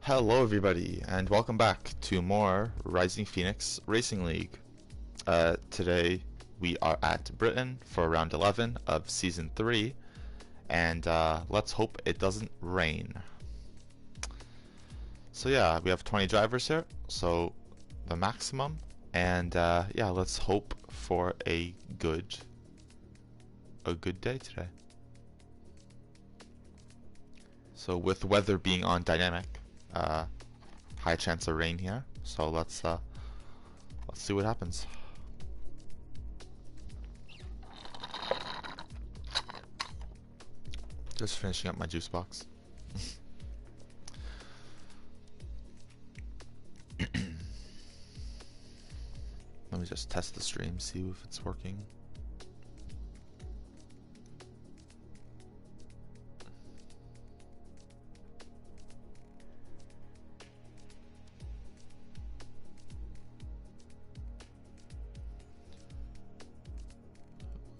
Hello everybody, and welcome back to more Rising Phoenix Racing League. Today we are at Britain for round 11 of Season 3, and let's hope it doesn't rain. So yeah, we have 20 drivers here, so the maximum, and yeah, let's hope for a good day today. So with weather being on dynamic, high chance of rain here, so let's see what happens. Just finishing up my juice box. Let me just test the stream, see if it's working.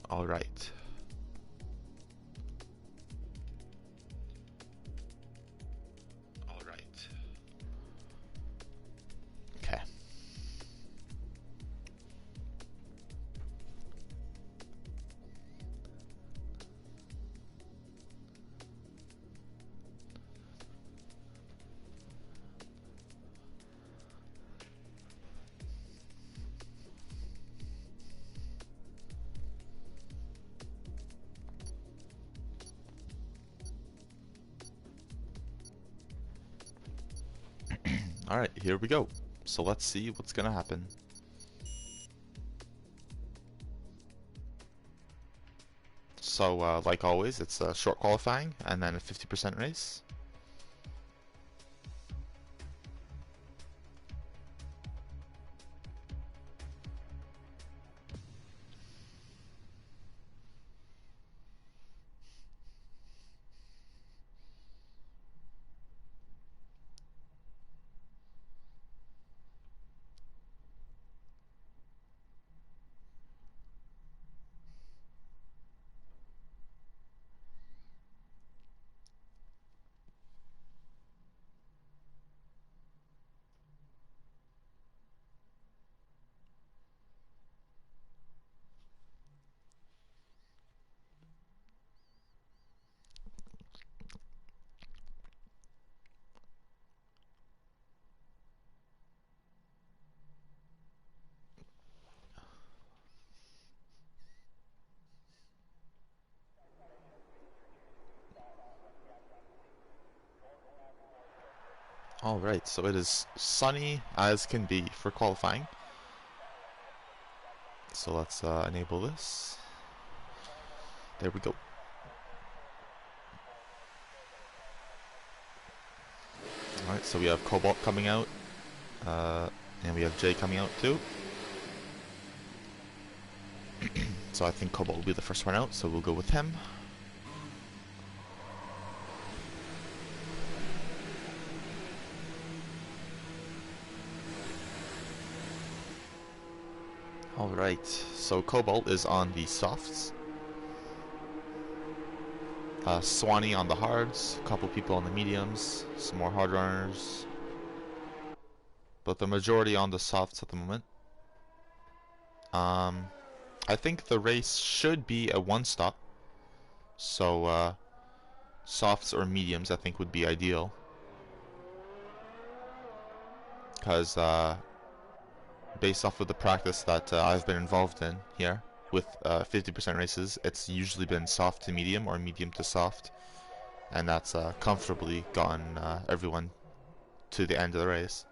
All right. All right. Okay. Alright, here we go. So let's see what's gonna happen. So, like always, it's a short qualifying and then a 50% race. Alright, so it is sunny as can be for qualifying. So let's enable this. There we go. Alright, so we have Cobalt coming out, and we have Jay coming out too. So I think Cobalt will be the first one out, so we'll go with him. Alright, so Cobalt is on the softs. Swanee on the hards, a couple people on the mediums, some more hard runners. But the majority on the softs at the moment. I think the race should be a one-stop. So, softs or mediums I think would be ideal. Because, based off of the practice that I've been involved in here with 50% races, it's usually been soft to medium or medium to soft, and that's comfortably gotten everyone to the end of the race.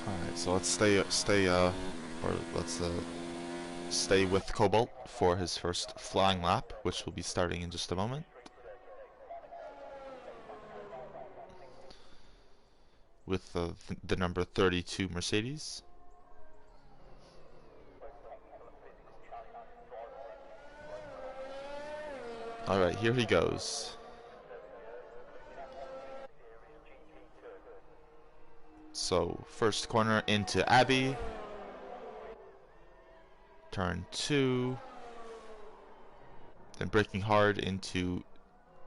Alright, so let's stay with Cobalt for his first flying lap, which will be starting in just a moment. with the number 32 Mercedes. Alright, here he goes. So, first corner into Abbey. Turn 2. Then braking hard into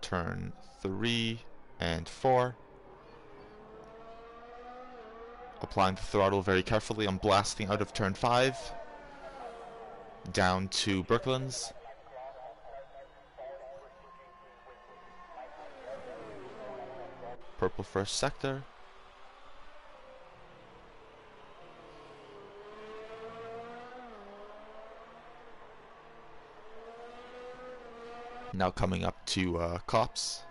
turn 3 and 4. Applying the throttle very carefully. I'm blasting out of turn 5. Down to Brooklands. Purple first sector. Now coming up to Cops.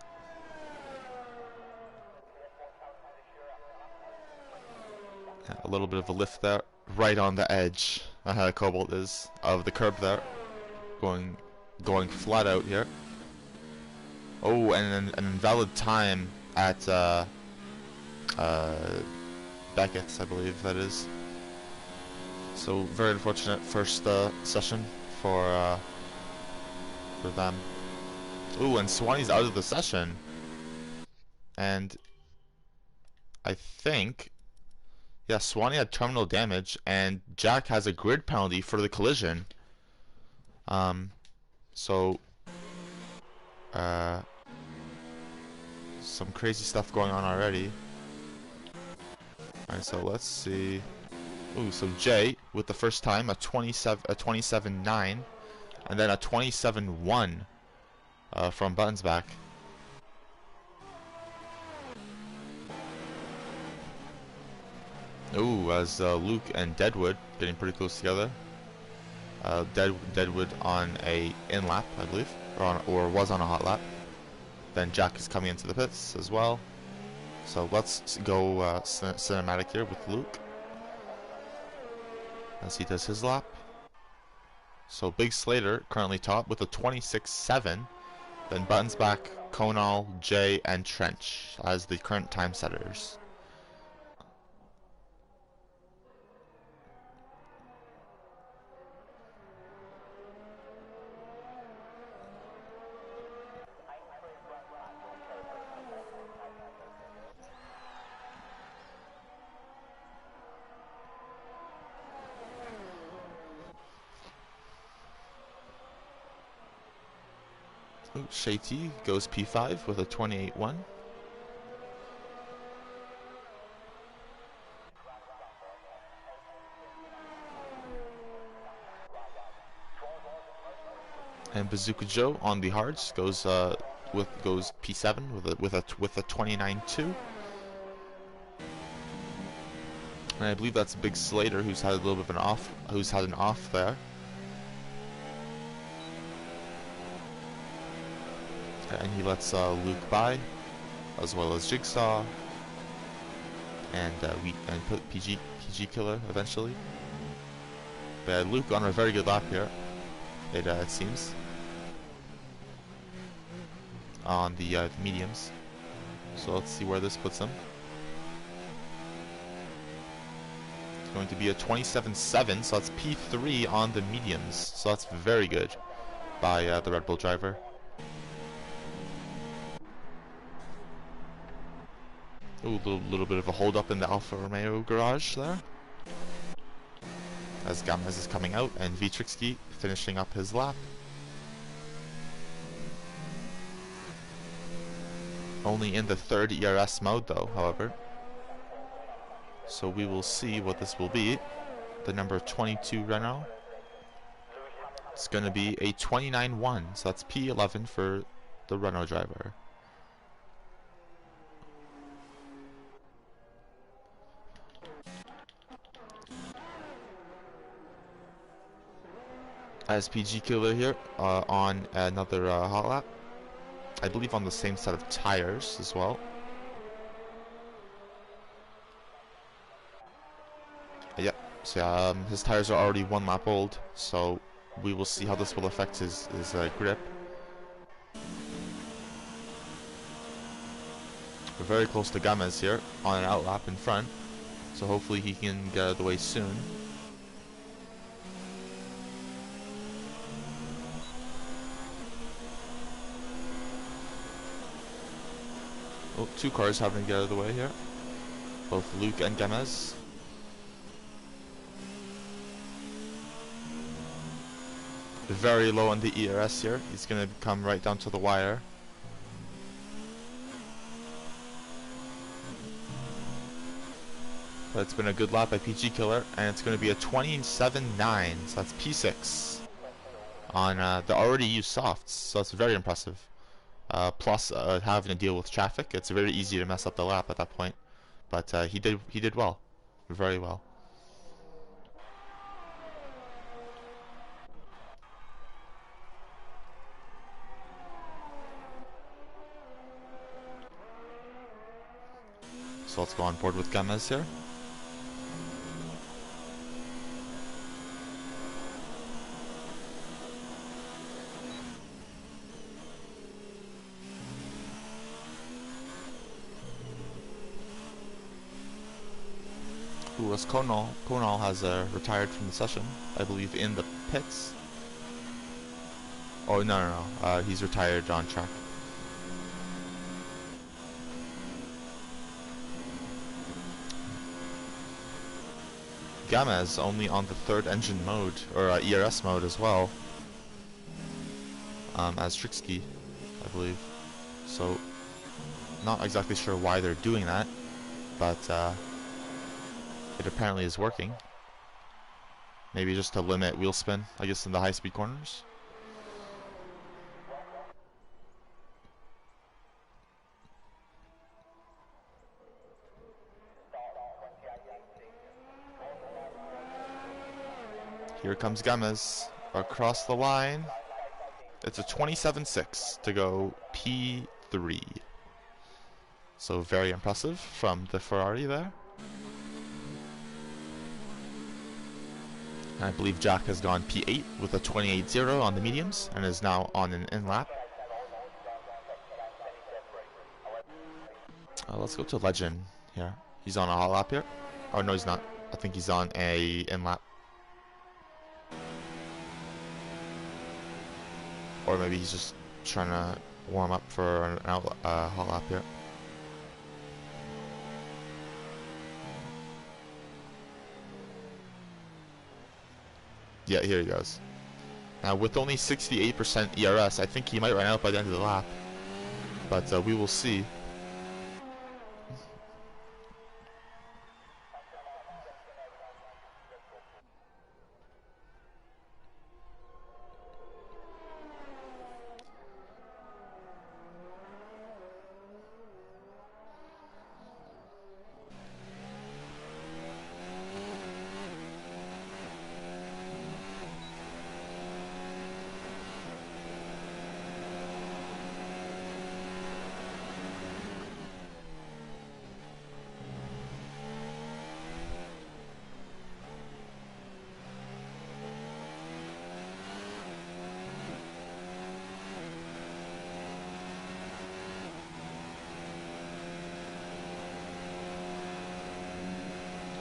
Yeah, a little bit of a lift there, right on the edge. Cobalt is of the curb there, going flat out here. Oh, and an invalid time at Beckett's, I believe that is. So very unfortunate first session for them. Ooh, and Swanee's out of the session, and I think, yeah, Swanee had terminal damage, and Jack has a grid penalty for the collision. So some crazy stuff going on already. Alright, so let's see. Ooh, so Jay with the first time a 27.9, and then a 27.1 from Buttons back. Ooh, as Luke and Deadwood getting pretty close together. Deadwood on a in lap, I believe, or was on a hot lap. Then Jack is coming into the pits as well. So let's go cinematic here with Luke as he does his lap. So Big Slater currently top with a 26.7. Then Buttons back, Conal, Jay, and Trench as the current time setters. Shady goes P5 with a 28.1. And Bazooka Joe on the hards goes P7 with a 29.2. And I believe that's Big Slater who's had a little bit of an off there. And he lets Luke by, as well as Jigsaw, and put PG Killer eventually. But Luke on a very good lap here, it seems, on the mediums. So let's see where this puts him. It's going to be a 27.7, so that's P3 on the mediums. So that's very good by the Red Bull driver. Ooh, little bit of a hold up in the Alfa Romeo garage there, as Gamez is coming out, and Vitrixky finishing up his lap. Only in the third ERS mode though, however. So we will see what this will be. The number 22 Renault. It's going to be a 29.1, so that's P11 for the Renault driver. As PG Killer here on another hot lap. I believe on the same set of tires as well. Yeah, so his tires are already 1 lap old, so we will see how this will affect his grip. We're very close to Gomez here on an outlap in front, so hopefully he can get out of the way soon. Oh, two cars having to get out of the way here. Both Luke and Gomez. Very low on the ERS here. He's going to come right down to the wire. But it's been a good lap by PG Killer, and it's going to be a 27.9, so that's P6 on the already used softs, so that's very impressive. Plus having to deal with traffic, it's very easy to mess up the lap at that point. But he did well, very well. So let's go on board with Gomez here. Who was Konal? Konal has retired from the session, I believe, in the pits. Oh, no. He's retired on track. Gomez only on the third engine mode, or ERS mode as well, as Trixky, I believe. So, not exactly sure why they're doing that, but it apparently is working. Maybe just to limit wheel spin, I guess, in the high-speed corners. Here comes Gomez across the line. It's a 27.6 to go P3. So very impressive from the Ferrari there. I believe Jack has gone P8 with a 28.0 on the mediums and is now on an in-lap. Let's go to Legend here. He's on a hot lap here. Oh no, he's not. I think he's on a in-lap. Or maybe he's just trying to warm up for an hot lap here. Yeah, here he goes. Now, with only 68% ERS, I think he might run out by the end of the lap. But we will see.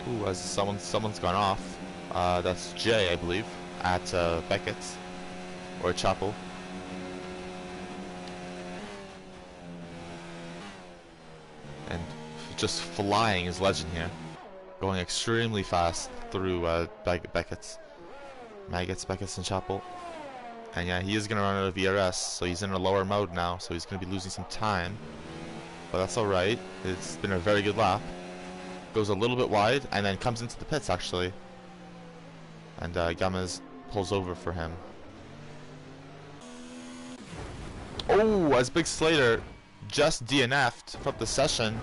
Ooh, as someone's gone off. That's Jay, I believe, at Beckett's or Chapel. And just flying is Legend here, going extremely fast through Beckett's, Beckett's, and Chapel. And yeah, he is gonna run out of ERS, so he's in a lower mode now, so he's gonna be losing some time. But that's all right. It's been a very good lap. Goes a little bit wide and then comes into the pits actually, and Gomez pulls over for him. Oh, as Big Slater just DNF'd from the session.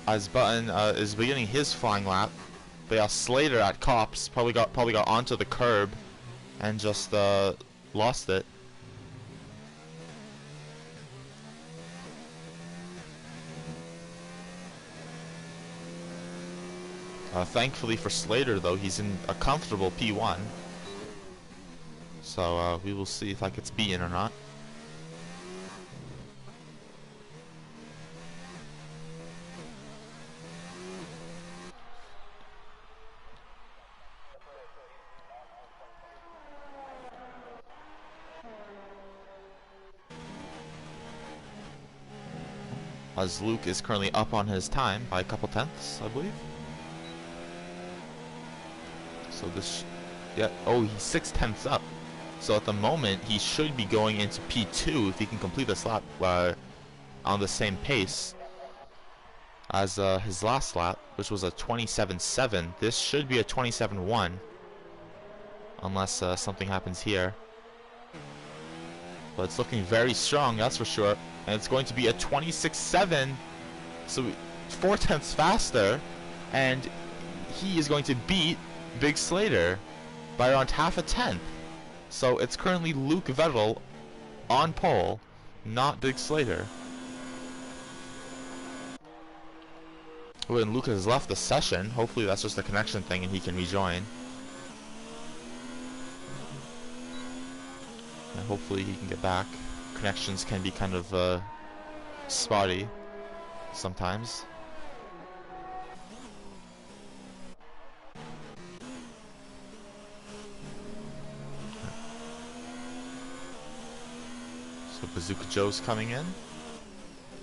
As Button is beginning his flying lap, but yeah, Slater at Cops probably got onto the curb and just lost it. Thankfully for Slater, though, he's in a comfortable P1. So we will see if that gets beaten or not. As Luke is currently up on his time by a couple tenths, I believe. So this, yeah, oh, he's 6 tenths up. So at the moment, he should be going into P2 if he can complete this lap on the same pace as his last lap, which was a 27.7. This should be a 27.1, unless something happens here. But it's looking very strong, that's for sure. And it's going to be a 26.7, so 4 tenths faster, and he is going to beat Big Slater by around half a tenth. So it's currently Luke Vettel on pole, not Big Slater. When Luke has left the session, hopefully that's just a connection thing and he can rejoin. And hopefully he can get back. Connections can be kind of spotty sometimes. So Bazooka Joe's coming in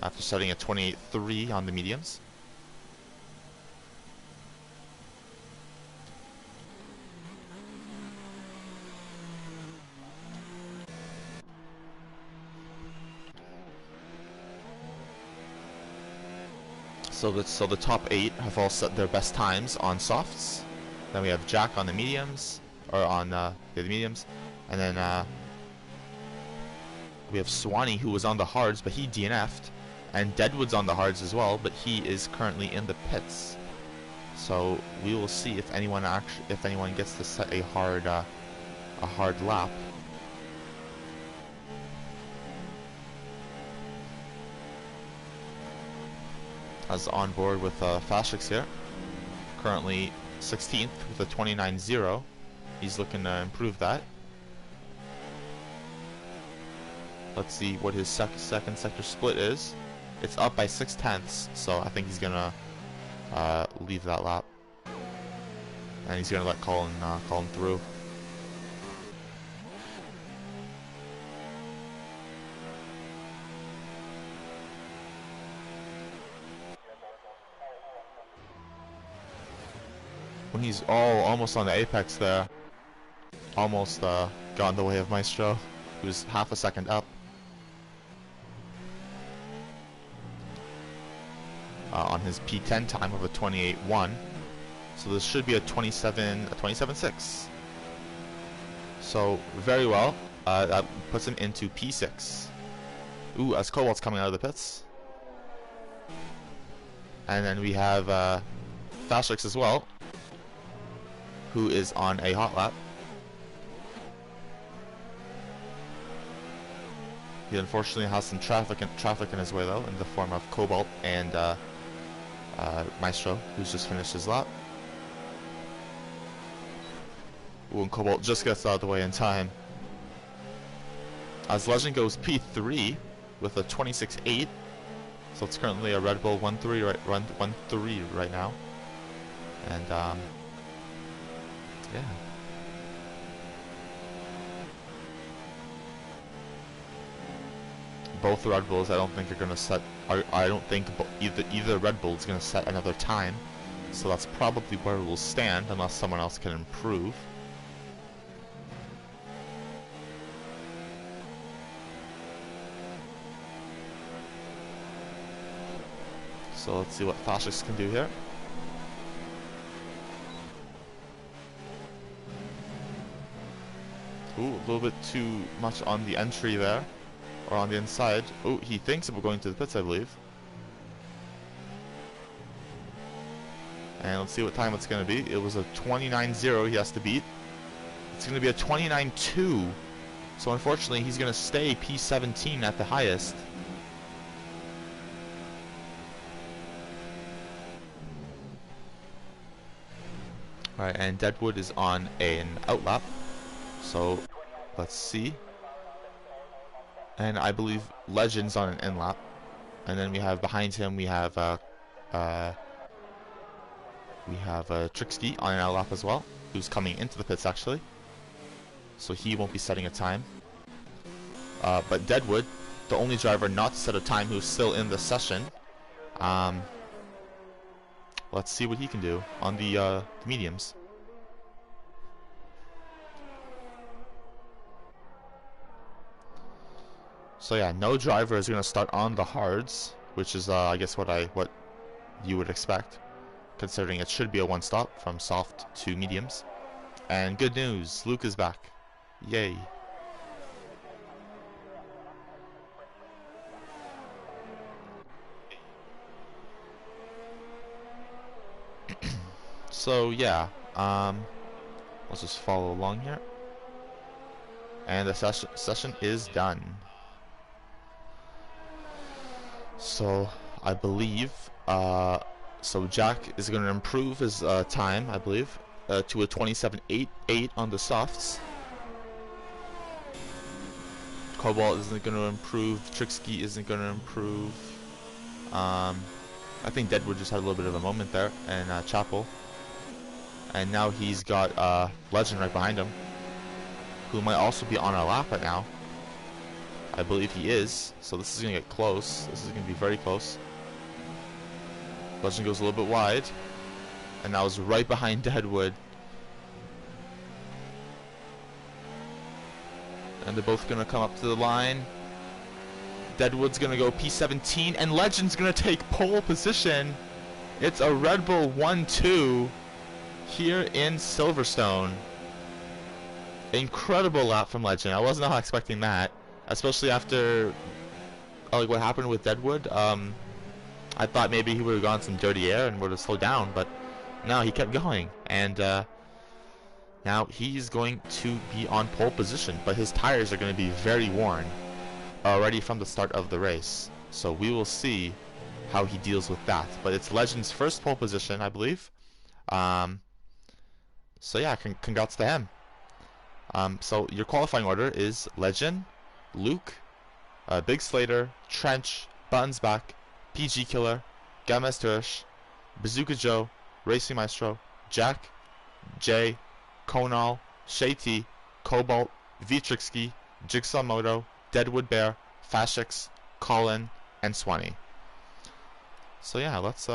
after setting a 28.3 on the mediums. So the top 8 have all set their best times on softs. Then we have Jack on the mediums, or on the mediums, and then we have Swanee, who was on the hards, but he DNF'd, and Deadwood's on the hards as well, but he is currently in the pits. So we will see if anyone gets to set a hard lap. As on board with Fastrix here, currently 16th with a 29.0. He's looking to improve that. Let's see what his second sector split is. It's up by 6 tenths, so I think he's gonna leave that lap, and he's gonna let Colin through. When he's almost on the apex there, almost got in the way of Maestro, who's half a second up. On his P10 time of a 28.1, so this should be a 27.6. So very well. That puts him into P6. Ooh, as Cobalt's coming out of the pits, and then we have Fastrix as well, who is on a hot lap. He unfortunately has some traffic in his way though, in the form of Cobalt and Maestro, who's just finished his lap. Ooh, and Cobalt just gets out of the way in time. As Legend goes P3 with a 26.8, so it's currently a Red Bull 1.3 right now, and yeah. Both Red Bulls, I don't think are gonna set. I don't think either Red Bull is gonna set another time, so that's probably where we'll stand unless someone else can improve. So let's see what Fastrix can do here. Ooh, a little bit too much on the entry there. Or on the inside. Oh, he thinks of going to the pits, I believe. And let's see what time it's going to be. It was a 29.0 he has to beat. It's going to be a 29.2. So unfortunately, he's going to stay P17 at the highest. Alright, and Deadwood is on an outlap. So Let's see. And I believe Legend's on an in lap. And then we have behind him we have Trixie on an out lap as well, who's coming into the pits actually. So he won't be setting a time. But Deadwood, the only driver not to set a time who's still in the session. Let's see what he can do on the mediums. So yeah, no driver is going to start on the hards, which is I guess what you would expect, considering it should be a one-stop from soft to mediums. And good news, Luke is back. Yay. So yeah, let's just follow along here. And the session is done. So I believe so Jack is going to improve his time, I believe, to a 27.88 on the softs. Cobalt isn't going to improve. Trixie isn't going to improve. I think Deadwood just had a little bit of a moment there, and Chapel. And now he's got Legend right behind him, who might also be on a lap right now. I believe he is, so this is going to get close. This is going to be very close. Legend goes a little bit wide, and now is right behind Deadwood. And they're both going to come up to the line. Deadwood's going to go P17, and Legend's going to take pole position. It's a Red Bull 1-2 here in Silverstone. Incredible lap from Legend. I was not expecting that, especially after like what happened with Deadwood. I thought maybe he would have gone some dirty air and would have slowed down, but no, he kept going. And now he's going to be on pole position, but his tires are going to be very worn already from the start of the race. So we will see how he deals with that. But it's Legend's first pole position, I believe. So yeah, congrats to him. So your qualifying order is Legend, Luke, Big Slater, Trench, Buttons Back, PG Killer, Gamez Turish, Bazooka Joe, Racing Maestro, Jack, Jay, Konal, Shay-T, Cobalt, Vitrixki, Jigsaw Moto, Deadwood Bear, Fashix, Colin, and Swanee. So yeah, let's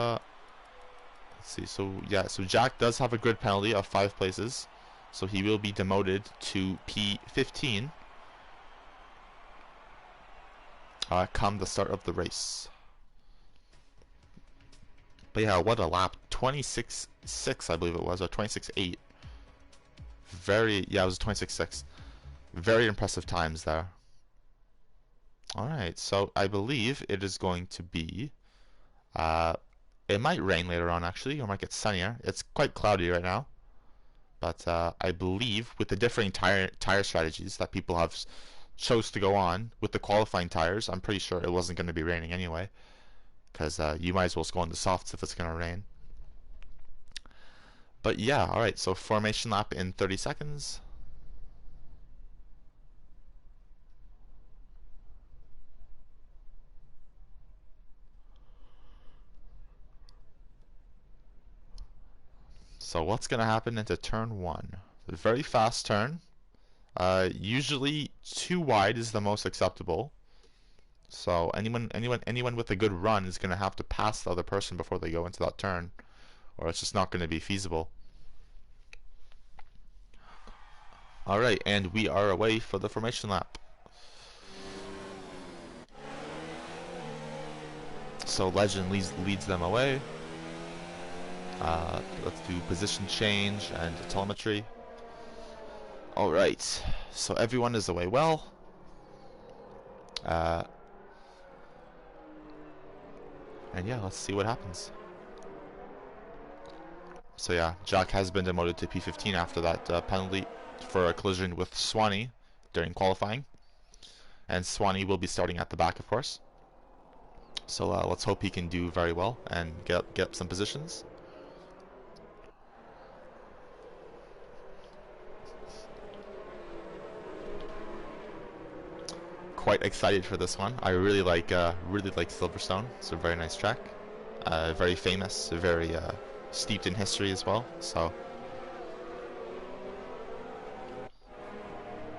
see. So yeah, so Jack does have a grid penalty of 5 places, so he will be demoted to P15 come the start of the race. But yeah, what a lap. 26.6 I believe it was, or 26.8. Yeah, it was 26.6. Very impressive times there. Alright, so I believe it is going to be it might rain later on actually, or might get sunnier. It's quite cloudy right now. But I believe with the differing tire strategies that people have chose to go on with the qualifying tires, I'm pretty sure it wasn't going to be raining anyway, because you might as well go on the softs if it's going to rain. But yeah, alright, so formation lap in 30 seconds. So what's going to happen into turn 1? A very fast turn. Usually too wide is the most acceptable. So anyone with a good run is going to have to pass the other person before they go into that turn, or it's just not going to be feasible. Alright, and we are away for the formation lap. So Legend leads them away. Let's do position change and telemetry. Alright, so everyone is away well. And yeah, let's see what happens. So yeah, Jack has been demoted to P15 after that penalty for a collision with Swanee during qualifying. And Swanee will be starting at the back, of course. So let's hope he can do very well and get up some positions. quite excited for this one. I really like Silverstone. It's a very nice track, very famous, very steeped in history as well. So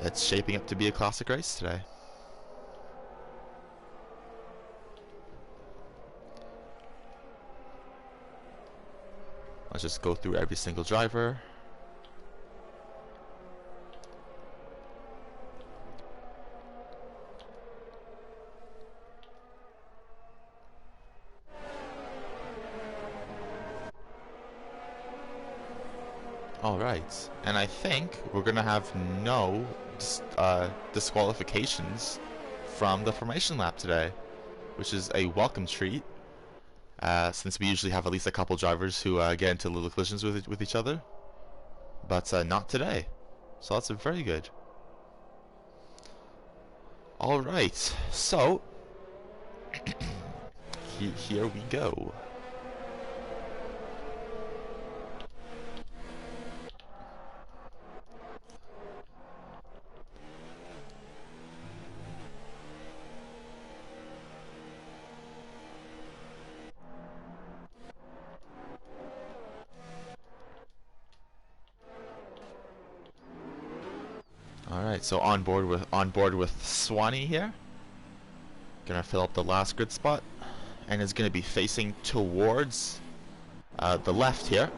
it's shaping up to be a classic race today. Let's just go through every single driver. Alright, and I think we're gonna have no disqualifications from the formation lap today, which is a welcome treat, since we usually have at least a couple drivers who get into little collisions with each other, but not today, so that's very good. Alright, so here we go. Alright, so on board with Swanee here. Gonna fill up the last grid spot, and is gonna be facing towards the left here.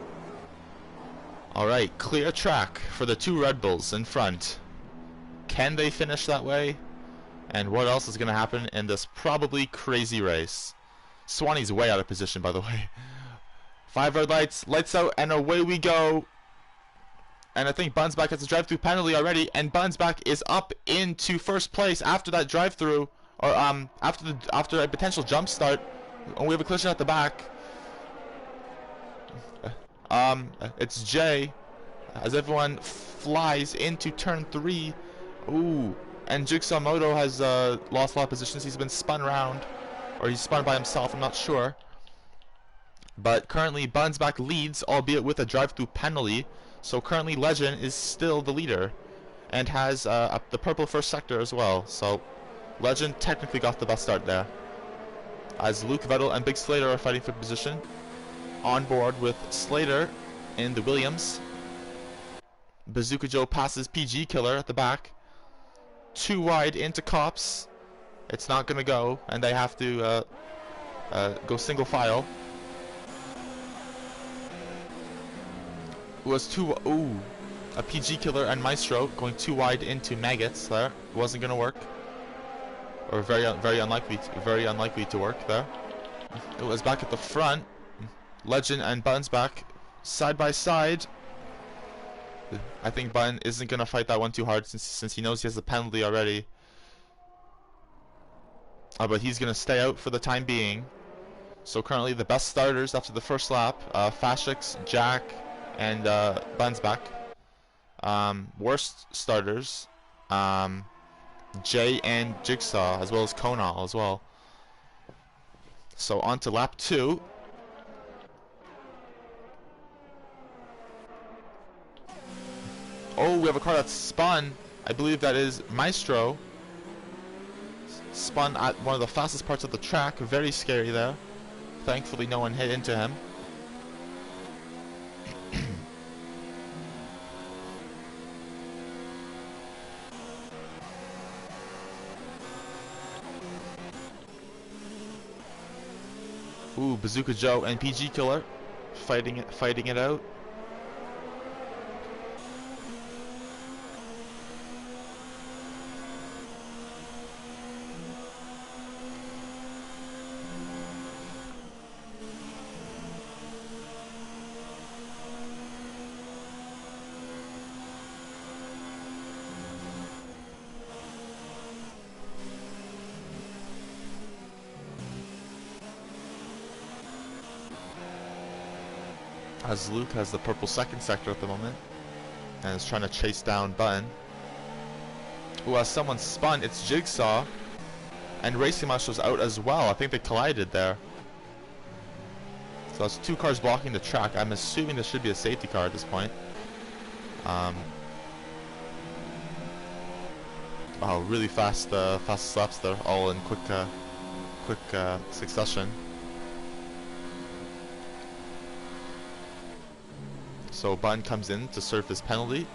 Alright, clear track for the two Red Bulls in front. Can they finish that way? And what else is gonna happen in this probably crazy race? Swanee's way out of position, by the way. 5 red lights, lights out, and away we go. And I think Bunsback has a drive-through penalty already, and Bunsback is up into first place after that drive-through, or after a potential jump start. And we have a collision at the back. It's Jay, as everyone flies into turn 3. Ooh, and Jigsaw Moto has lost a lot of positions. He's been spun around, or he's spun by himself, I'm not sure. But currently Bunsback leads, albeit with a drive-through penalty. So currently Legend is still the leader, and has the purple first sector as well. So Legend technically got the best start there, as Luke Vettel and Big Slater are fighting for position. On board with Slater in the Williams. Bazooka Joe passes PG Killer at the back. Too wide into Cops. It's not gonna go, and they have to go single file. Was too a PG Killer and Maestro going too wide into Maggots there. Wasn't gonna work, or very unlikely to work there. It was back at the front. Legend and Bunsback side by side. I think Bun isn't gonna fight that one too hard since he knows he has the penalty already. But he's gonna stay out for the time being. So currently the best starters after the first lap: Fashix, Jack, and Bunsback. Worst starters: Jay and Jigsaw, as well as Konal as well. So on to lap 2. Oh, we have a car that's spun. I believe that is Maestro. Spun at one of the fastest parts of the track. Very scary there. Thankfully no one hit into him. Ooh, Bazooka Joe and PG Killer fighting it out. As Luke has the purple second sector at the moment, and is trying to chase down Bun. Ooh, as someone spun, it's Jigsaw, and Racing Marshal's out as well. I think they collided there. So that's 2 cars blocking the track. I'm assuming this should be a safety car at this point. Wow, really fast, fast laps there, all in quick succession. So Button comes in to serve his penalty.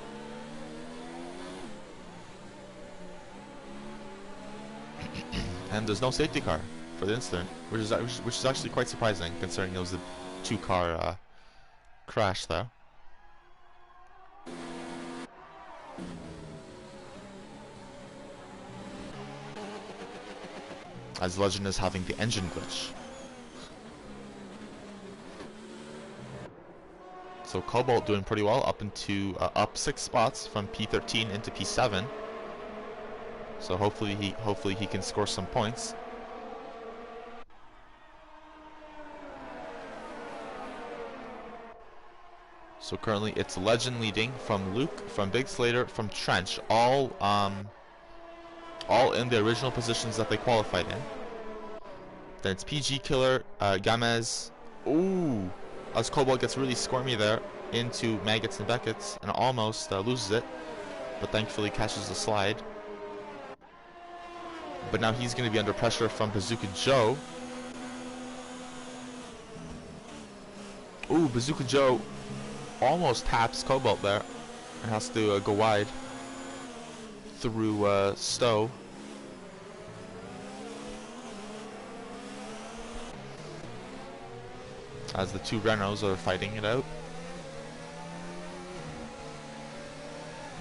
And there's no safety car for the incident, which is actually quite surprising considering it was a two-car crash there. As Legend is having the engine glitch. So Cobalt doing pretty well, up 6 spots from P13 into P7. So hopefully he can score some points. So currently it's Legend leading from Luke, from Big Slater, from Trench, all in the original positions that they qualified in. Then it's PG Killer, Gamez. Ooh, as Cobalt gets really squirmy there into Maggots and Beckett's and almost loses it, but thankfully catches the slide. But now he's going to be under pressure from Bazooka Joe. Ooh, Bazooka Joe almost taps Cobalt there and has to go wide through Stowe. As the two Renaults are fighting it out.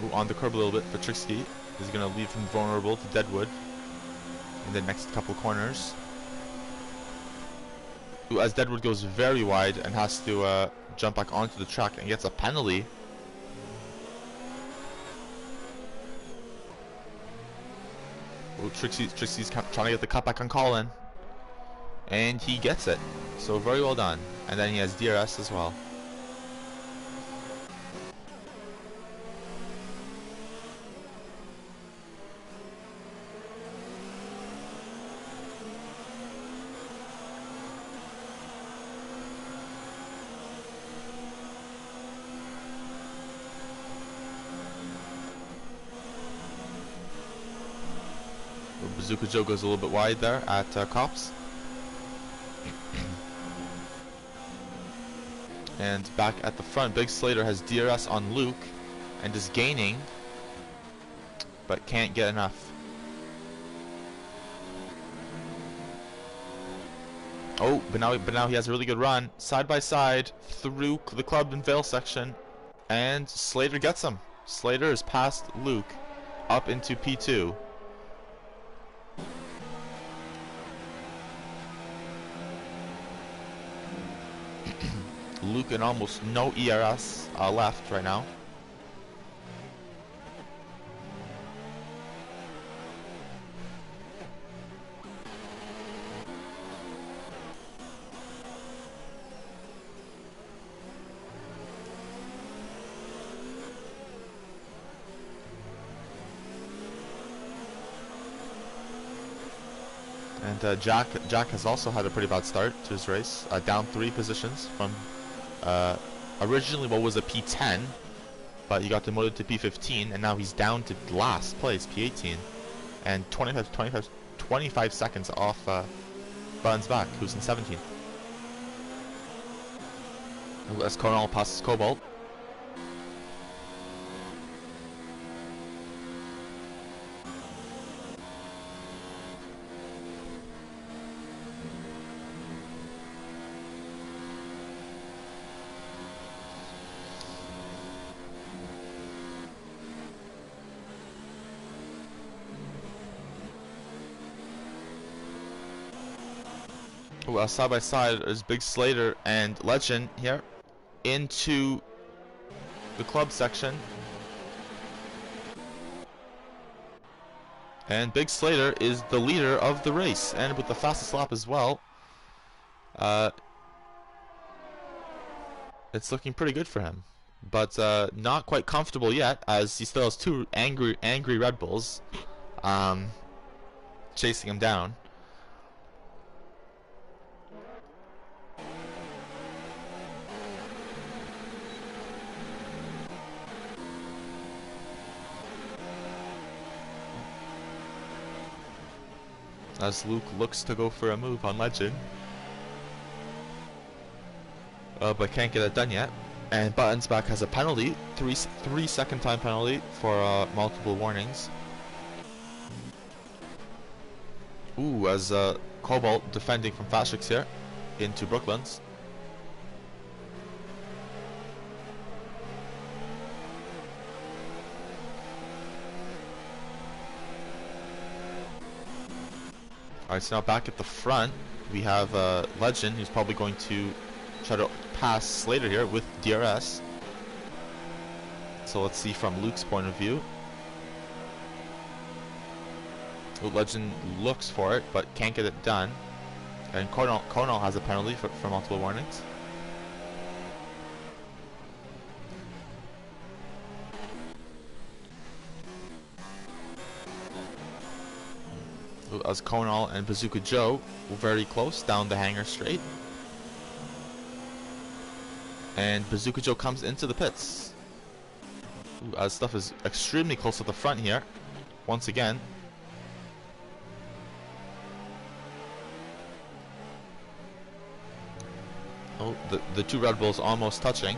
Ooh, on the curb a little bit for Trixie. Is going to leave him vulnerable to Deadwood in the next couple corners. Ooh, as Deadwood goes very wide and has to jump back onto the track and gets a penalty. Ooh, Trixie's trying to get the cutback on Colin. And he gets it. So very well done. And then he has DRS as well. Bazooka Joe goes a little bit wide there at Cops. And back at the front, Big Slater has DRS on Luke and is gaining, but can't get enough. Oh, but now he has a really good run, side by side through the Club and Vale section, and Slater gets him. Slater is past Luke, up into P2. Luke in almost no ERS left right now. And Jack has also had a pretty bad start to his race, down 3 positions from originally what was a P10, but he got demoted to P15, and now he's down to last place, P18, and 25 seconds off Buttons back, who's in 17th. As Cornell passes Cobalt. Side by side is Big Slater and Legend here into the club section. And Big Slater is the leader of the race, and with the fastest lap as well. It's looking pretty good for him, but not quite comfortable yet, as he still has 2 angry Red Bulls chasing him down. as Luke looks to go for a move on Legend. But can't get it done yet. And Buttons back has a penalty, 3 second time penalty for multiple warnings. Ooh, as Cobalt defending from Fastrix here into Brooklands. Alright, so now back at the front, we have Legend, who's probably going to try to pass Slater here with DRS. So let's see from Luke's point of view. Legend looks for it, but can't get it done. And Conal has a penalty for multiple warnings. As Conal and Bazooka Joe were very close down the hangar straight. And Bazooka Joe comes into the pits. As stuff is extremely close to the front here. Once again. Oh, the two Red Bulls almost touching.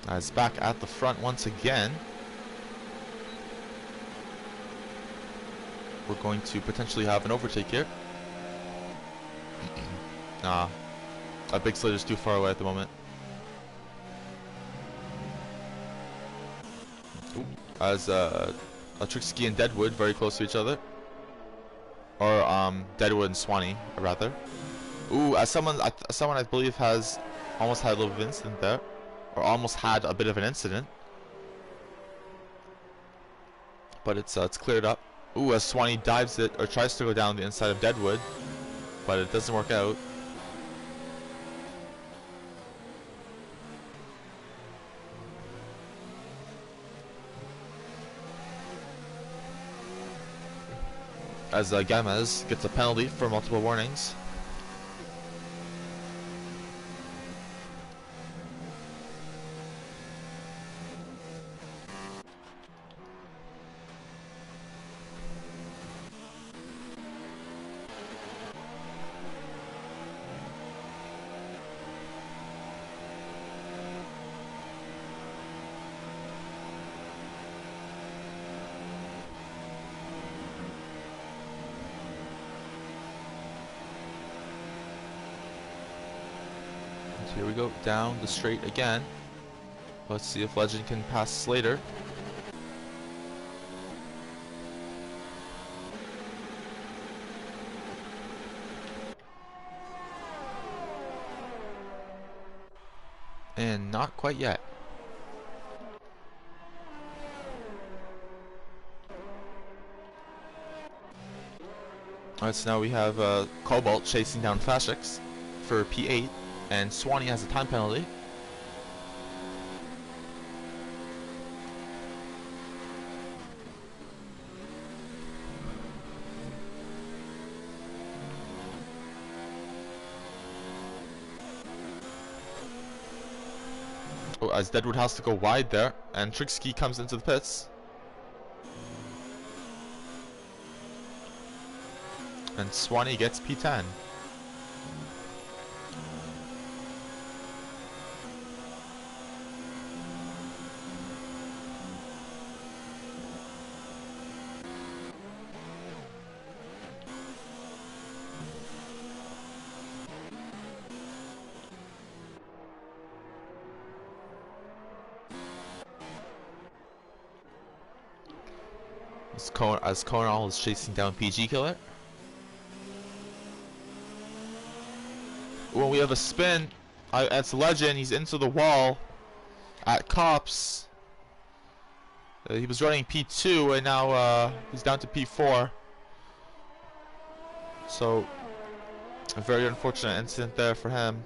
As back at the front once again. We're going to potentially have an overtake here. Nah. A big Slater's too far away at the moment. Ooh. As Trixie and Deadwood very close to each other. Or Deadwood and Swanee, rather. Ooh, as someone I believe has almost had a little bit of incident there. Or almost had a bit of an incident. But it's cleared up. Ooh, as Swanee dives it, or tries to go down the inside of Deadwood. But it doesn't work out. As Gamez gets a penalty for multiple warnings. Here we go, down the straight again. Let's see if Legend can pass Slater. And not quite yet. Alright, so now we have Cobalt chasing down Fastrix for P8. And Swanee has a time penalty. Oh, as Deadwood has to go wide there, and Trixie comes into the pits. And Swanee gets P10. As Conal is chasing down PG Killer. Well, we have a spin. It's Legend. He's into the wall at Cops. He was running P2 and now he's down to P4. So a very unfortunate incident there for him.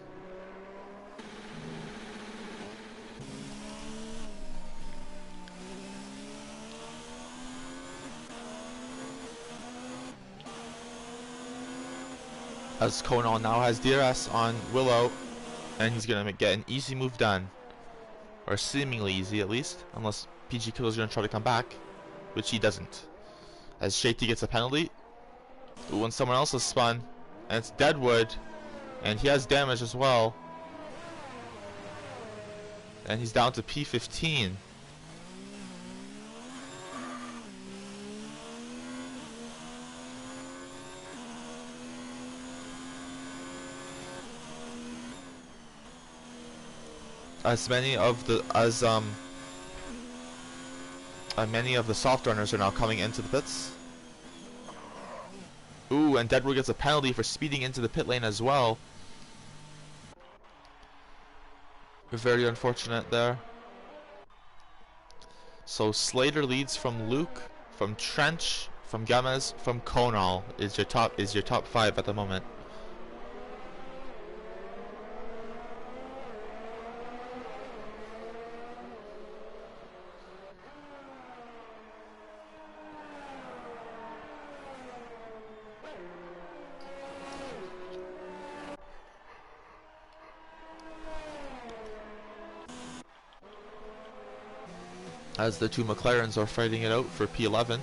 As Conal now has DRS on Willow, and he's gonna get an easy move done, or seemingly easy at least, unless PG Killer's gonna try to come back, which he doesn't. As Shady gets a penalty, when someone else is spun, and it's Deadwood, and he has damage as well, and he's down to P15. As many of the soft runners are now coming into the pits. Ooh, and Deadwood gets a penalty for speeding into the pit lane as well. Very unfortunate there. So Slater leads from Luke, from Trench, from Gamez, from Conal is your top 5 at the moment. As the two McLarens are fighting it out for P11.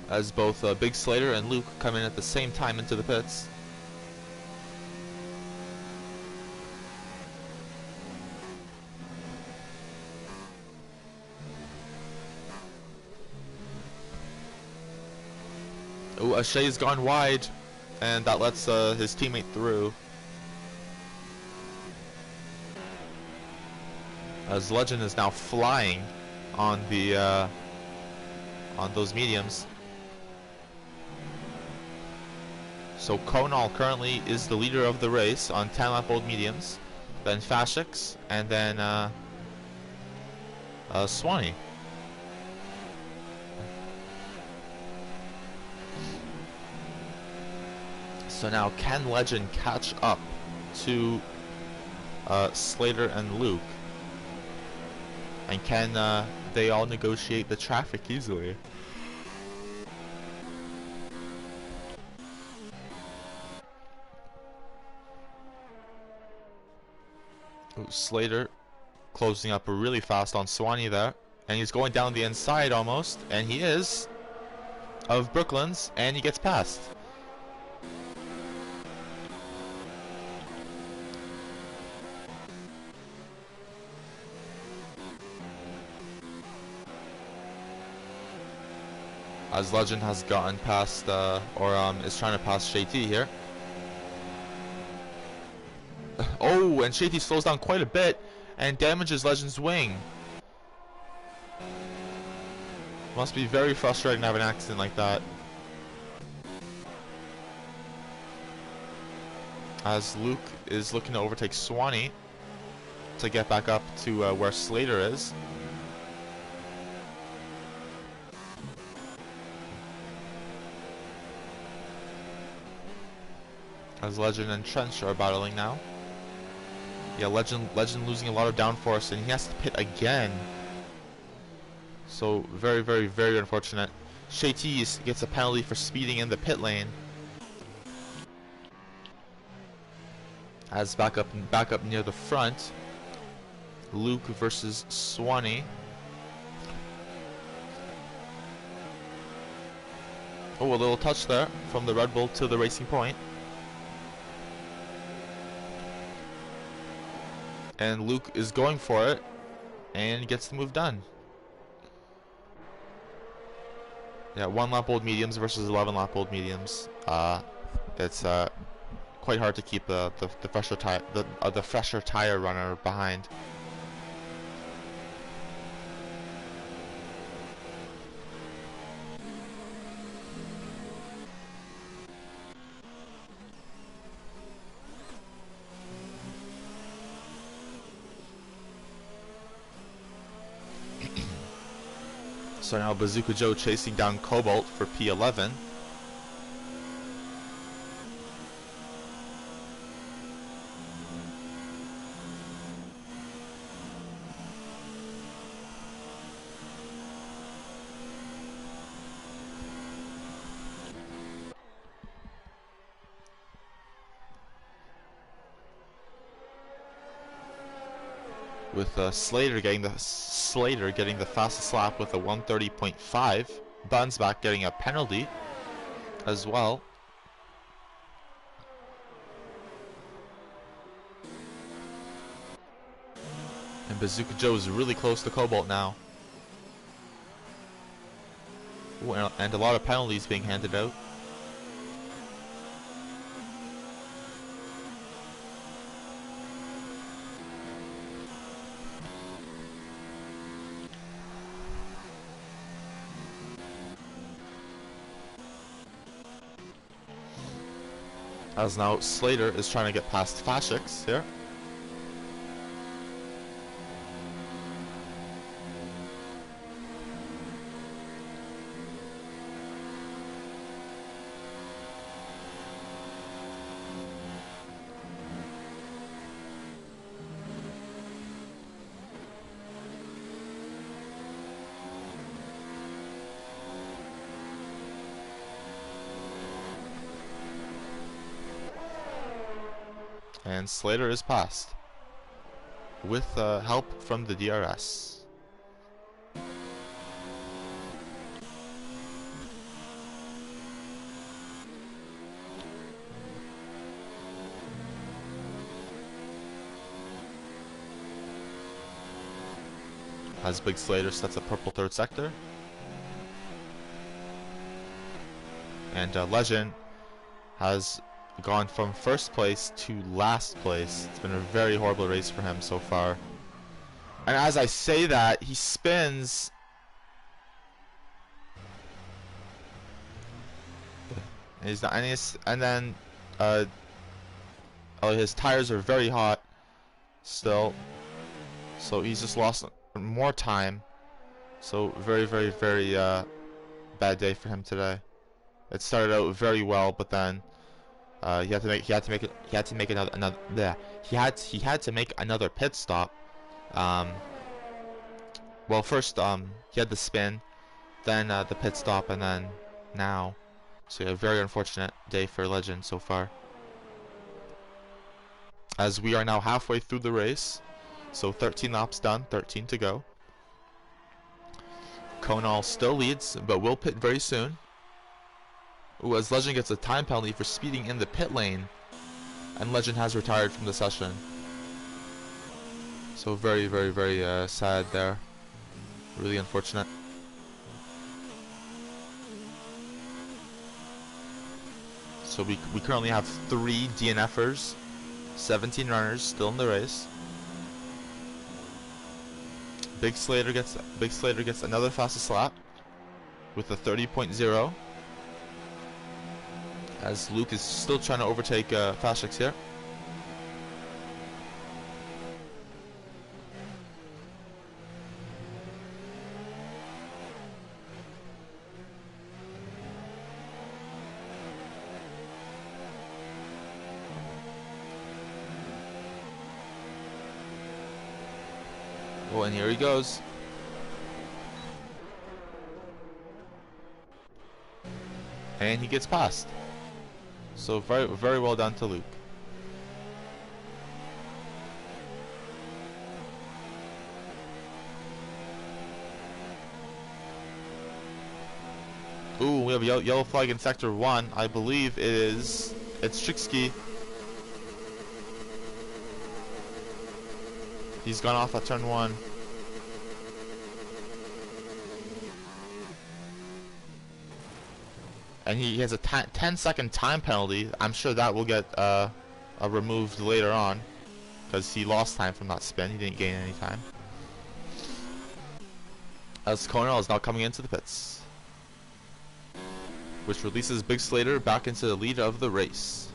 As both Big Slater and Luke come in at the same time into the pits. Oh, Ashay's gone wide, and that lets his teammate through. As Legend is now flying on the on those mediums. So Conal currently is the leader of the race on 10 lap old mediums, then Fashix, and then Swanee. So now can Legend catch up to Slater and Luke? And can they all negotiate the traffic easily? Ooh, Slater closing up really fast on Swanee there. And he's going down the inside almost. And he is of Brooklyn's, and he gets past. As Legend has gotten past, is trying to pass Shady here. Oh, and Shady slows down quite a bit and damages Legend's wing. Must be very frustrating to have an accident like that. As Luke is looking to overtake Swanee to get back up to where Slater is. As Legend and Trench are battling now. Yeah, Legend losing a lot of downforce, and he has to pit again. So very, very, very unfortunate. Shady gets a penalty for speeding in the pit lane. As back up near the front, Luke versus Swanee. Oh, a little touch there from the Red Bull to the Racing Point. And Luke is going for it and gets the move done. Yeah, 1 lap old mediums versus 11 lap old mediums. It's quite hard to keep the fresher tire runner behind. So now Bazooka Joe chasing down Cobalt for P11. With Slater getting the fastest lap with a 1:30.5. Bunsback getting a penalty as well. And Bazooka Joe is really close to Cobalt now. Ooh, and a lot of penalties being handed out. As now Slater is trying to get past Fashix here. And Slater is passed with help from the DRS. As Big Slater sets a purple third sector. And Legend has gone from first place to last place. It's been a very horrible race for him so far. And as I say that, he spins. And then his tires are very hot still. So he's just lost more time. So very bad day for him today. It started out very well, but then he had to make another pit stop. Well, first he had the spin, then the pit stop, and then now. So a very unfortunate day for Legend so far. As we are now halfway through the race, so 13 laps done, 13 to go. Konal still leads, but will pit very soon. Ooh, as Legend gets a time penalty for speeding in the pit lane, and Legend has retired from the session. So very sad there. Really unfortunate. So we currently have 3 DNFers, 17 runners still in the race. Big Slater gets another fastest lap with a 30.0. As Luke is still trying to overtake Fashix here. Oh, and here he goes. And he gets past. So very well done to Luke. Ooh, we have a yellow flag in sector 1. I believe it's Trixky. He's gone off at turn 1. And he has a 10-second time penalty. I'm sure that will get removed later on, because he lost time from that spin. He didn't gain any time. As Konal is now coming into the pits, which releases Big Slater back into the lead of the race.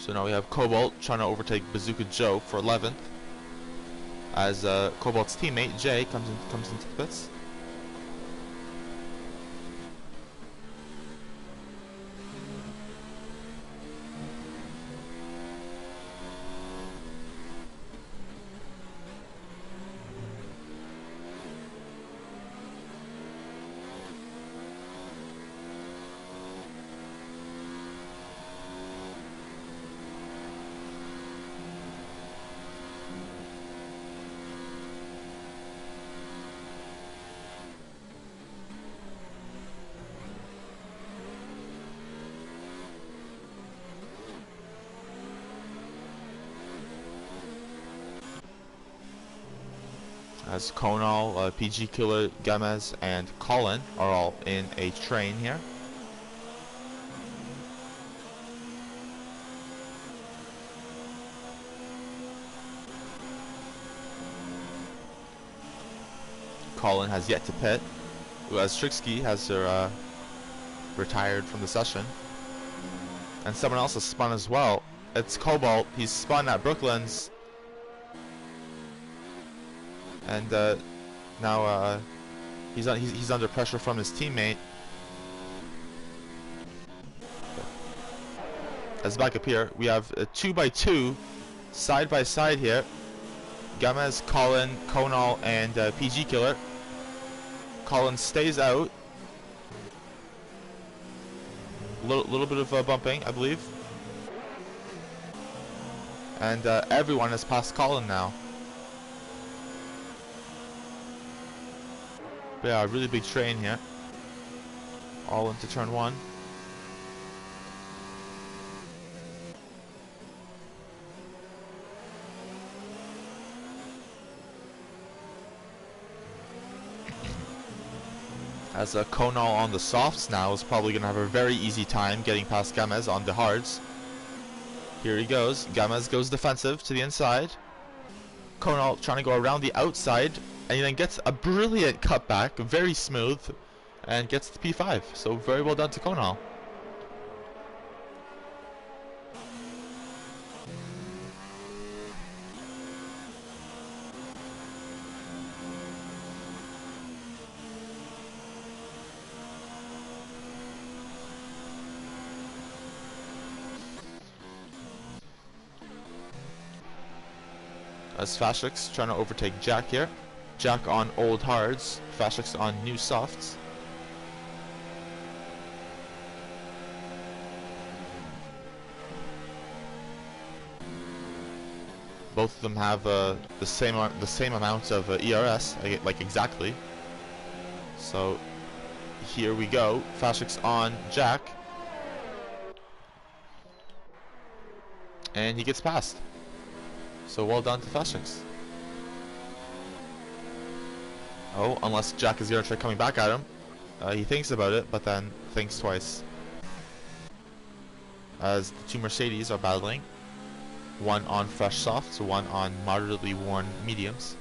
So now we have Cobalt trying to overtake Bazooka Joe for 11th, as Cobalt's teammate Jay comes into the pits. As Konal, PG Killer, Gamez, and Colin are all in a train here. Colin has yet to pit, as Trixky has retired from the session. And someone else has spun as well. It's Cobalt. He's spun at Brooklands. And now he's under pressure from his teammate. As back up here, we have a 2x2 side by side here. Gamez, Colin, Konal, and PG Killer. Colin stays out. Little bit of bumping, I believe. And everyone has passed Colin now. But yeah, a really big train here. All into turn 1. As Konal on the softs now is probably going to have a very easy time getting past Gamez on the hards. Here he goes. Gamez goes defensive to the inside. Konal trying to go around the outside, and he then gets a brilliant cutback, very smooth, and gets the P5. So very well done to Konal. As Fashix trying to overtake Jack here. Jack on old hards, Fashix on new softs. Both of them have the same amount of ERS, like exactly. So here we go. Fashix on Jack, and he gets past. So well done to Fashix. Oh, unless Jack is going to try coming back at him. He thinks about it, but then thinks twice. As the two Mercedes are battling. One on fresh softs, one on moderately worn mediums.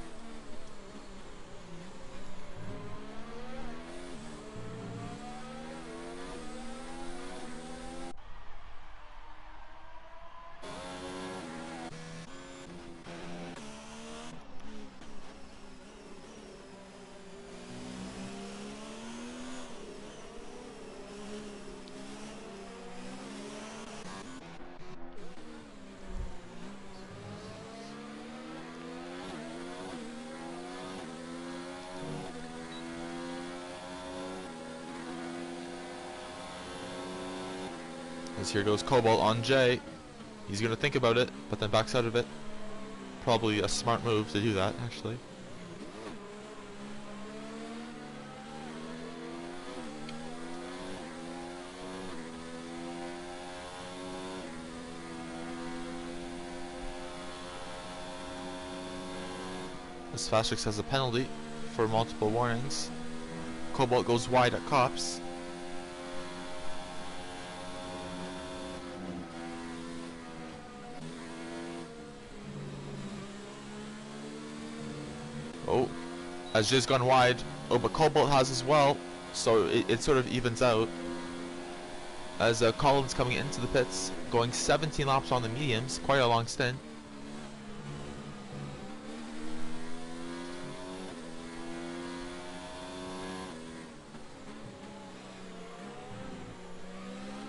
As here goes Cobalt on Jay. He's going to think about it, but then backs out of it. Probably a smart move to do that, actually. As Fashix has a penalty for multiple warnings. Cobalt goes wide at cops. Oh, as Jay's gone wide. Oh, but Cobalt has as well, so it sort of evens out. as Collins coming into the pits, going 17 laps on the mediums, quite a long stint.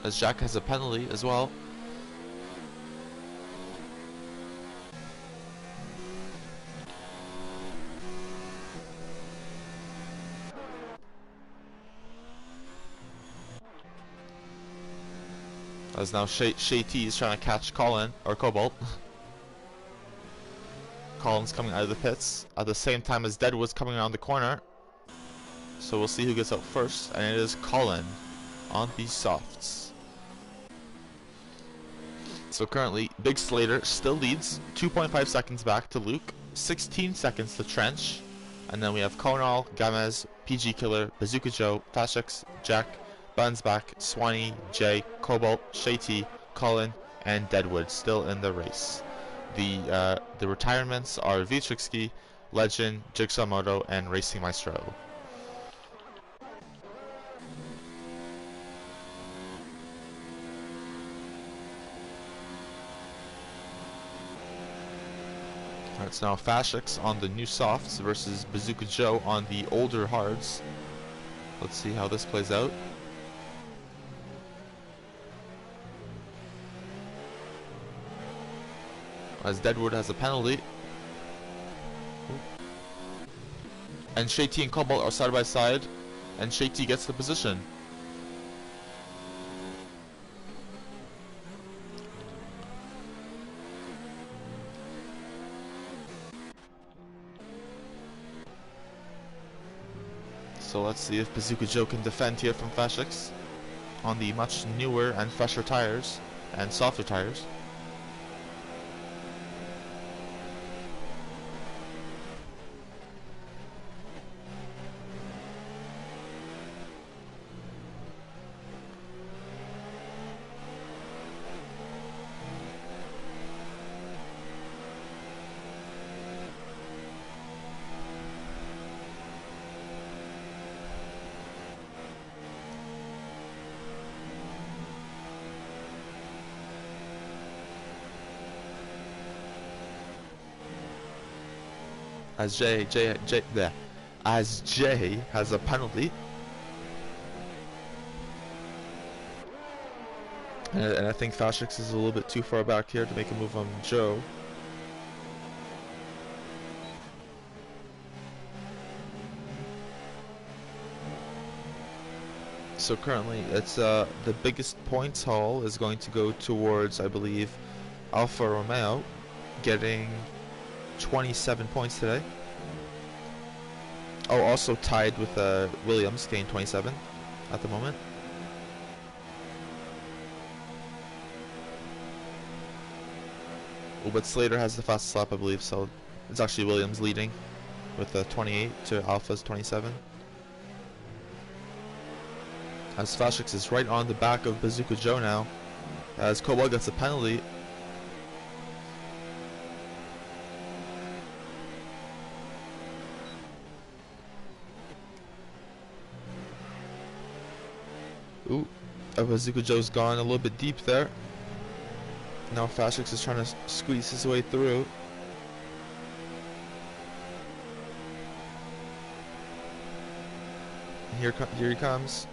As Jack has a penalty as well. As now Shay T is trying to catch Colin, or Cobalt. Collins coming out of the pits at the same time as Deadwood's coming around the corner. So we'll see who gets out first, and it is Colin on the softs. So currently, Big Slater still leads, 2.5 seconds back to Luke, 16 seconds to Trench, and then we have Conal, Gamez, PG Killer, Bazooka Joe, Fashix, Jack, Bunsback, Swanee, Jay, Cobalt, Shay T, Colin, and Deadwood still in the race. The retirements are Vitrixki, Legend, Jigsaw Moto, and Racing Maestro. It's now Fashix on the new softs versus Bazooka Joe on the older hards. Let's see how this plays out. As Deadwood has a penalty. And Shay T and Cobalt are side by side, and Shay T gets the position. So let's see if Bazooka Joe can defend here from Fashix on the much newer and fresher tires and softer tires. As Jay has a penalty, and I think Fashix is a little bit too far back here to make a move on Joe. So currently, it's the biggest points haul is going to go towards, I believe, Alfa Romeo, getting 27 points today. Oh, also tied with Williams, getting 27 at the moment. Oh, but Slater has the fastest lap, I believe, so it's actually Williams leading with 28 to Alpha's 27. As Fashix is right on the back of Bazooka Joe now, as Cobalt gets a penalty. Ooh, Bazooka Joe's gone a little bit deep there. Now Fashix is trying to squeeze his way through. Here he comes.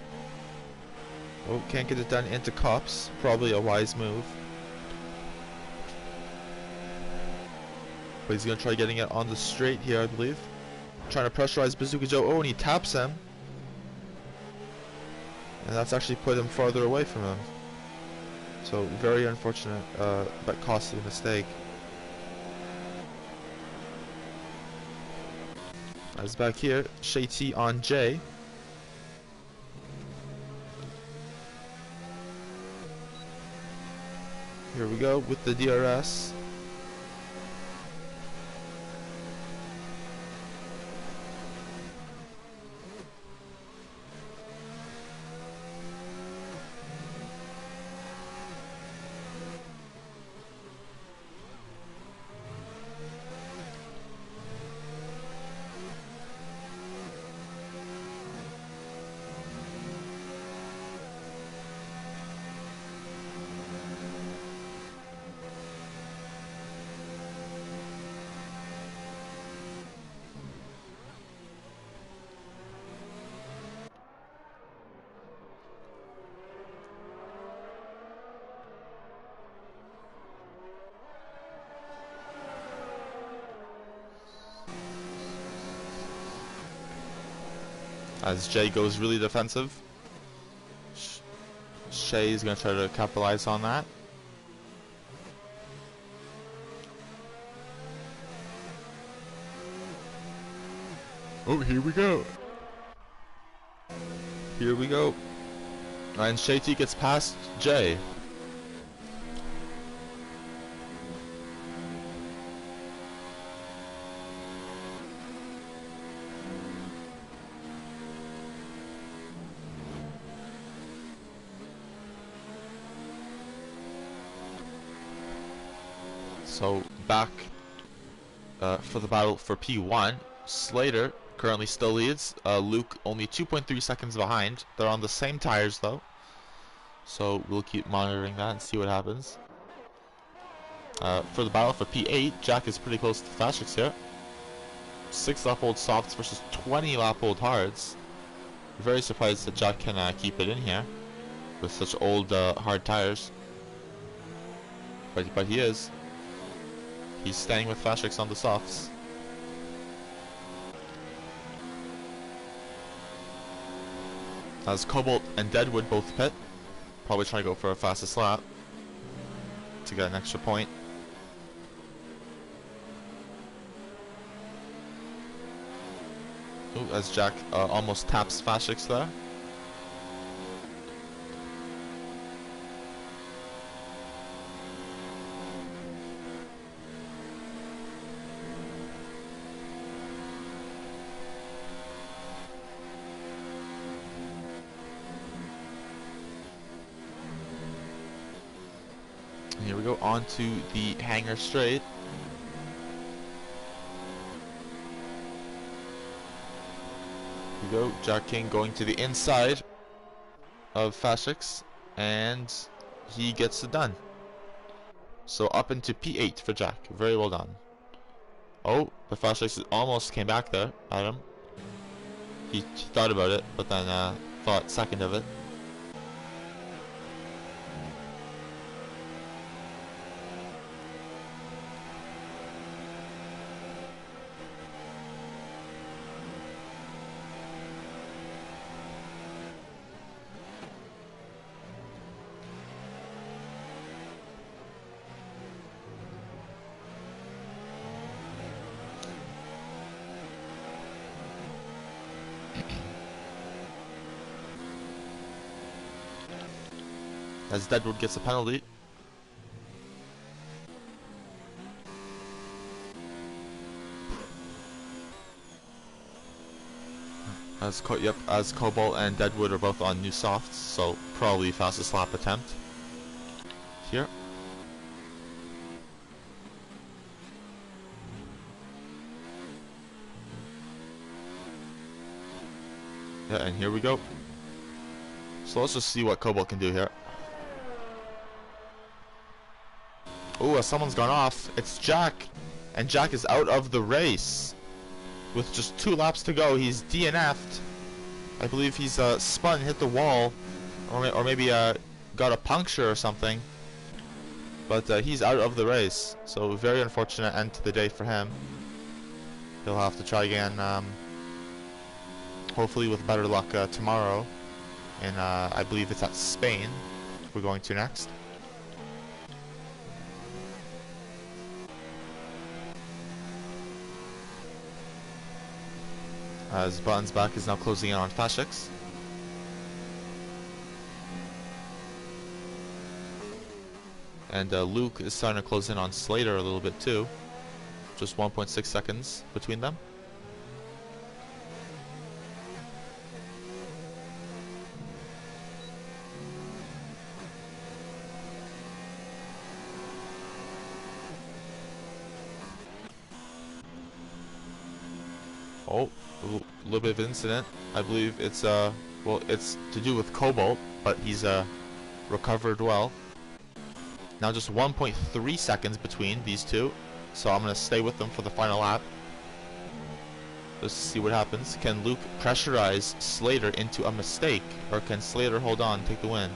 Oh, can't get it done into Cops. Probably a wise move. But he's going to try getting it on the straight here, I believe. Trying to pressurize Bazooka Joe. Oh, and he taps him. And that's actually put him farther away from him. So, very unfortunate, but costly mistake. As back here, Shay T on J. Here we go with the DRS. as Jay goes really defensive. Shay's going to try to capitalize on that. Oh, here we go. Here we go. And Shay T gets past Jay. So back for the battle for P1. Slater currently still leads. Luke only 2.3 seconds behind. They're on the same tires though, so we'll keep monitoring that and see what happens. For the battle for P8, Jack is pretty close to Fashix here. 6 lap old softs versus 20 lap old hards. Very surprised that Jack can keep it in here with such old hard tires, but he is. He's staying with Fashix on the softs. As Cobalt and Deadwood both pit, probably trying to go for a fastest lap to get an extra point. Ooh, as Jack almost taps Fashix there. Here we go, on to the hangar straight. Here we go, Jack King going to the inside of Fashix, and he gets it done. So up into P8 for Jack, very well done. Oh, but Fashix almost came back there at him. He thought about it, but then thought second of it. As Deadwood gets a penalty. As Cobalt and Deadwood are both on new softs, so probably fastest lap attempt here. Yeah, and here we go. So let's just see what Cobalt can do here. Ooh, someone's gone off. It's Jack. And Jack is out of the race. With just 2 laps to go, he's DNF'd. I believe he's spun, hit the wall. Or maybe got a puncture or something. But he's out of the race. So very unfortunate end to the day for him. He'll have to try again, hopefully with better luck tomorrow. And I believe it's at Spain we're going to next. As Button's back is now closing in on Fashix. And Luke is starting to close in on Slater a little bit too. Just 1.6 seconds between them. Oh, a little bit of incident. I believe it's well, it's to do with Cobalt, but he's recovered well. Now just 1.3 seconds between these two, so I'm gonna stay with them for the final lap. Let's see what happens. Can Luke pressurize Slater into a mistake, or can Slater hold on, take the win?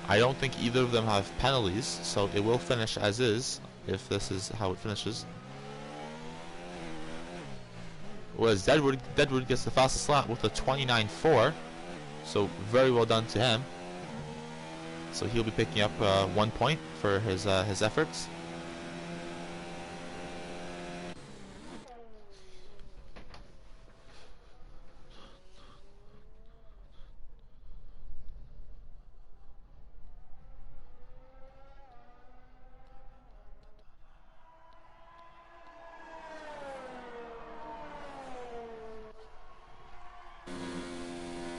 I don't think either of them have penalties, so it will finish as is if this is how it finishes. was Deadwood. Deadwood gets the fastest lap with a 29.4. So very well done to him. So he'll be picking up 1 point for his efforts.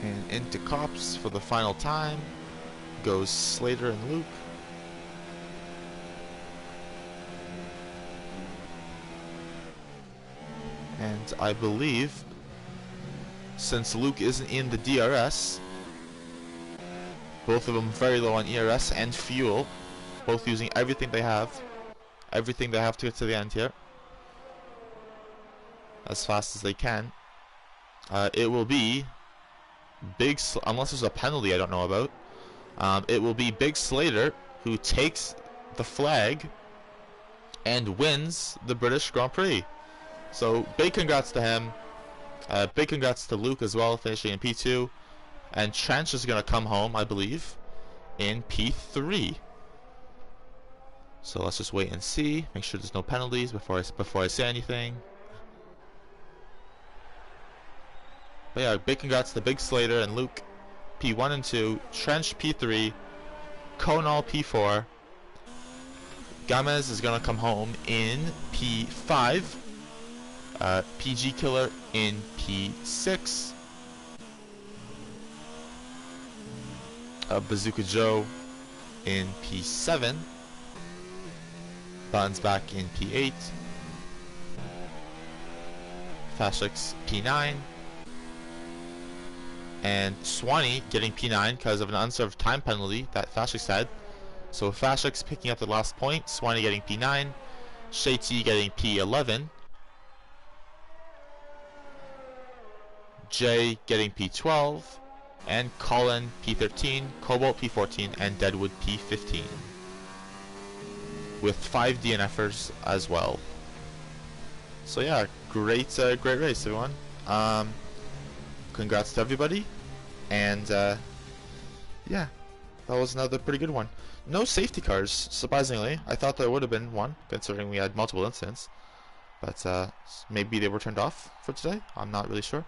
And into cops for the final time goes Slater and Luke. And I believe, since Luke isn't in the DRS, both of them very low on ERS and fuel, both using everything they have to get to the end here as fast as they can. It will be unless there's a penalty I don't know about, it will be Big Slater who takes the flag and wins the British Grand Prix. So big congrats to him. Big congrats to Luke as well, finishing in P2. And Trench is going to come home, I believe, in P3. So let's just wait and see. Make sure there's no penalties before I say anything. But yeah, big congrats to Big Slater and Luke, P1 and 2, Trench P3, Conal P4. Gamez is going to come home in P5, PG Killer in P6, Bazooka Joe in P7, Buns back in P8, Fashix P9, and Swanee getting P9 because of an unserved time penalty that Fashix had. So Fashix picking up the last point, Swanee getting P9, Shay T getting P11, Jay getting P12, and Colin P13, Cobalt P14, and Deadwood P15. With 5 DNFers as well. So yeah, great race, everyone. Congrats to everybody, and yeah, that was another pretty good one. No safety cars, surprisingly. I thought there would have been one, considering we had multiple incidents, but maybe they were turned off for today. I'm not really sure.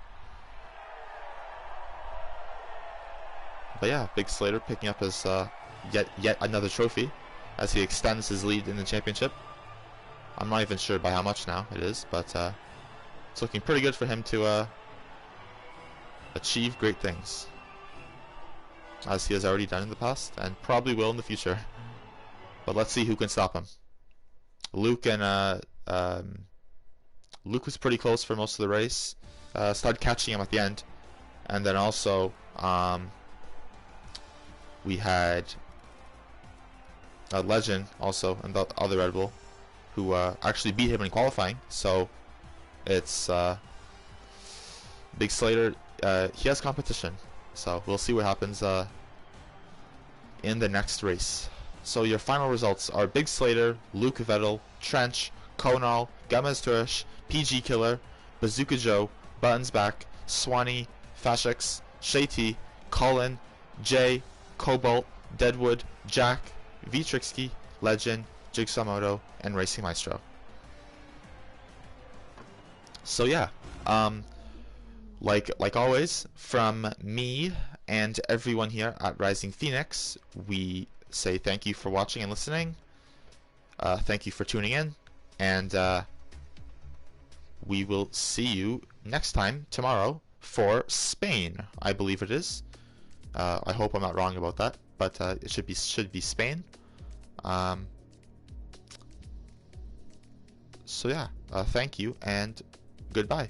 But yeah, Big Slater picking up his yet another trophy as he extends his lead in the championship. I'm not even sure by how much now it is, but it's looking pretty good for him to achieve great things, as he has already done in the past and probably will in the future. But let's see who can stop him. Luke was pretty close for most of the race. Started catching him at the end, and then also we had a Legend also and the other Red Bull who actually beat him in qualifying. So it's Big Slater. He has competition, so we'll see what happens in the next race. So your final results are Big Slater, Luke Vettel, Trench, Conal, Gamez Turish, PG Killer, Bazooka Joe, Buttons Back, Swanee, Fashix, Shay T, Colin, Jay, Cobalt, Deadwood, Jack, Vitrixky, Legend, Jigsaw Moto, and Racing Maestro. So yeah, like always, from me and everyone here at Rising Phoenix, we say thank you for watching and listening. Thank you for tuning in, and we will see you next time tomorrow for Spain, I believe it is. I hope I'm not wrong about that, but it should be Spain. So yeah, thank you and goodbye.